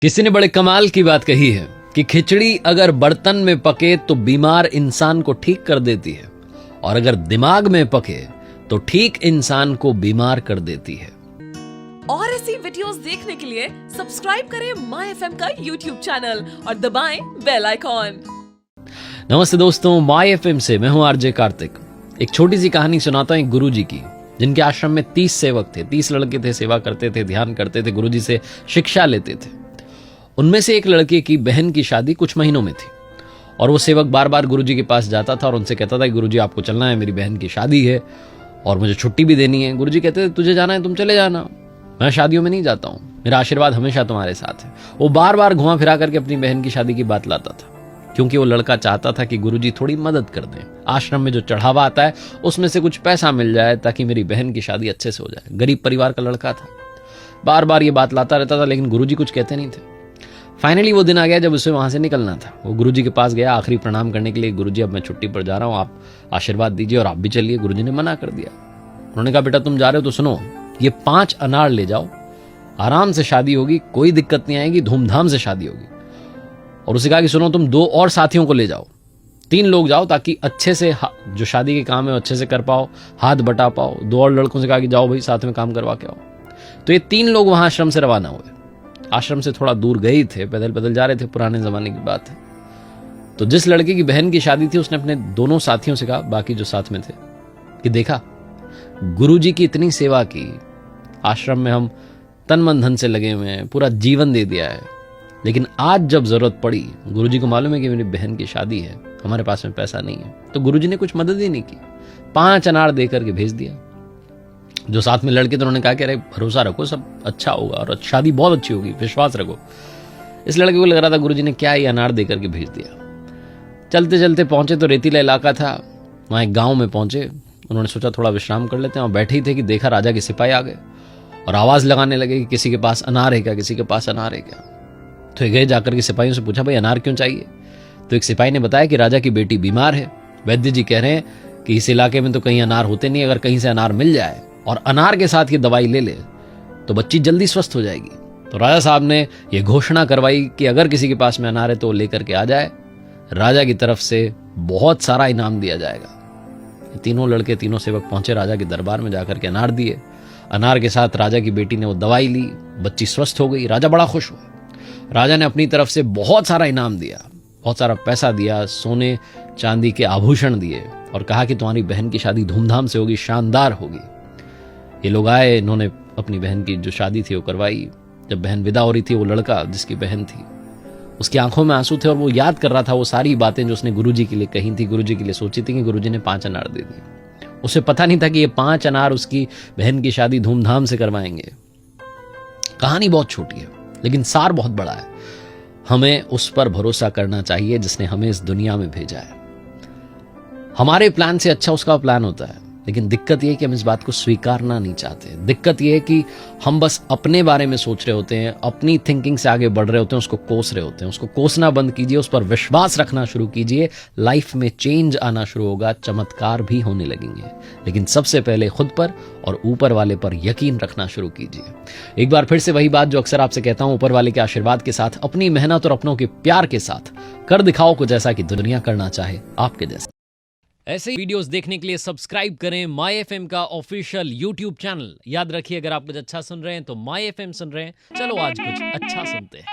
किसी ने बड़े कमाल की बात कही है कि खिचड़ी अगर बर्तन में पके तो बीमार इंसान को ठीक कर देती है और अगर दिमाग में पके तो ठीक इंसान को बीमार कर देती है। और ऐसी वीडियोस देखने के लिए सब्सक्राइब करें माय एफएम का यूट्यूब चैनल और दबाएं बेल आइकॉन। नमस्ते दोस्तों, माय एफएम से मैं हूं आरजे कार्तिक। एक छोटी सी कहानी सुनाता हूं एक गुरुजी की, जिनके आश्रम में 30 सेवक थे, 30 लड़के थे, सेवा करते थे, ध्यान करते थे, गुरुजी से शिक्षा लेते थे। उनमें से एक लड़के की बहन की शादी कुछ महीनों में थी और वो सेवक बार बार गुरुजी के पास जाता था और उनसे कहता था कि गुरुजी आपको चलना है, मेरी बहन की शादी है और मुझे छुट्टी भी देनी है। गुरुजी कहते थे तुझे जाना है तुम चले जाना, मैं शादियों में नहीं जाता हूं, मेरा आशीर्वाद हमेशा तुम्हारे साथ है। वो बार बार घुमा फिरा करके अपनी बहन की शादी की बात लाता था, क्योंकि वो लड़का चाहता था कि गुरुजी थोड़ी मदद कर दें। आश्रम में जो चढ़ावा आता है उसमें से कुछ पैसा मिल जाए ताकि मेरी बहन की शादी अच्छे से हो जाए। गरीब परिवार का लड़का था, बार बार ये बात लाता रहता था, लेकिन गुरुजी कुछ कहते नहीं थे। फाइनली वो दिन आ गया जब उसे वहां से निकलना था। वो गुरुजी के पास गया आखिरी प्रणाम करने के लिए, गुरुजी अब मैं छुट्टी पर जा रहा हूं, आप आशीर्वाद दीजिए और आप भी चलिए। गुरुजी ने मना कर दिया। उन्होंने कहा बेटा तुम जा रहे हो तो सुनो, ये 5 अनार ले जाओ, आराम से शादी होगी, कोई दिक्कत नहीं आएगी, धूमधाम से शादी होगी। और उसे कहा कि सुनो तुम 2 और साथियों को ले जाओ, 3 लोग जाओ ताकि अच्छे से जो शादी के काम है अच्छे से कर पाओ, हाथ बटा पाओ। 2 और लड़कों से कहा कि जाओ भाई साथ में काम करवा के आओ। तो ये 3 लोग वहां आश्रम से रवाना हुए। आश्रम से थोड़ा दूर गए थे, पैदल पैदल जा रहे थे, पुराने जमाने की बात है। तो जिस लड़के की बहन की शादी थी उसने अपने दोनों साथियों से कहा, बाकी जो साथ में थे, कि देखा गुरुजी की इतनी सेवा की, आश्रम में हम तन मन धन से लगे हुए हैं, पूरा जीवन दे दिया है, लेकिन आज जब जरूरत पड़ी, गुरुजी को मालूम है कि मेरी बहन की शादी है, हमारे पास में पैसा नहीं है, तो गुरुजी ने कुछ मदद ही नहीं की, 5 अनार दे करके भेज दिया। जो साथ में लड़के थे उन्होंने कहा कि अरे भरोसा रखो, सब अच्छा होगा और शादी बहुत अच्छी होगी, विश्वास रखो। इस लड़के को लग रहा था गुरुजी ने क्या ये अनार दे करके भेज दिया। चलते चलते पहुंचे तो रेतीला इलाका था, वहां एक गांव में पहुंचे। उन्होंने सोचा थोड़ा विश्राम कर लेते हैं, और बैठे ही थे कि देखा राजा के सिपाही आ गए और आवाज लगाने लगे कि किसी के पास अनार है क्या, किसी के पास अनार है क्या। तो गए जाकर के सिपाहियों से पूछा भाई अनार क्यों चाहिए। तो एक सिपाही ने बताया कि राजा की बेटी बीमार है, वैद्य जी कह रहे हैं कि इस इलाके में तो कहीं अनार होते नहीं, अगर कहीं से अनार मिल जाए और अनार के साथ ये दवाई ले ले तो बच्ची जल्दी स्वस्थ हो जाएगी। तो राजा साहब ने ये घोषणा करवाई कि अगर किसी के पास में अनार है तो वो लेकर के आ जाए, राजा की तरफ से बहुत सारा इनाम दिया जाएगा। तीनों लड़के, तीनों सेवक पहुंचे राजा के दरबार में, जाकर के अनार दिए। अनार के साथ राजा की बेटी ने वो दवाई ली, बच्ची स्वस्थ हो गई। राजा बड़ा खुश हुआ। राजा ने अपनी तरफ से बहुत सारा इनाम दिया, बहुत सारा पैसा दिया, सोने चांदी के आभूषण दिए और कहा कि तुम्हारी बहन की शादी धूमधाम से होगी, शानदार होगी। ये लोग आए, इन्होंने अपनी बहन की जो शादी थी वो करवाई। जब बहन विदा हो रही थी, वो लड़का जिसकी बहन थी उसकी आंखों में आंसू थे और वो याद कर रहा था वो सारी बातें जो उसने गुरुजी के लिए कही थी, गुरुजी के लिए सोची थी कि गुरुजी ने 5 अनार दे दिए। उसे पता नहीं था कि ये 5 अनार उसकी बहन की शादी धूमधाम से करवाएंगे। कहानी बहुत छोटी है लेकिन सार बहुत बड़ा है। हमें उस पर भरोसा करना चाहिए जिसने हमें इस दुनिया में भेजा है। हमारे प्लान से अच्छा उसका प्लान होता है, लेकिन दिक्कत यह है कि हम इस बात को स्वीकारना नहीं चाहते। दिक्कत यह है कि हम बस अपने बारे में सोच रहे होते हैं, अपनी थिंकिंग से आगे बढ़ रहे होते हैं, उसको कोस रहे होते हैं। उसको कोसना बंद कीजिए, उस पर विश्वास रखना शुरू कीजिए, लाइफ में चेंज आना शुरू होगा, चमत्कार भी होने लगेंगे। लेकिन सबसे पहले खुद पर और ऊपर वाले पर यकीन रखना शुरू कीजिए। एक बार फिर से वही बात जो अक्सर आपसे कहता हूं, ऊपर वाले के आशीर्वाद के साथ, अपनी मेहनत और अपनों के प्यार के साथ कर दिखाओ कुछ ऐसा कि दुनिया करना चाहे आपके जैसा। ऐसे ही वीडियोस देखने के लिए सब्सक्राइब करें माय एफएम का ऑफिशियल यूट्यूब चैनल। याद रखिए अगर आप कुछ अच्छा सुन रहे हैं तो माय एफएम सुन रहे हैं। चलो आज कुछ अच्छा सुनते हैं।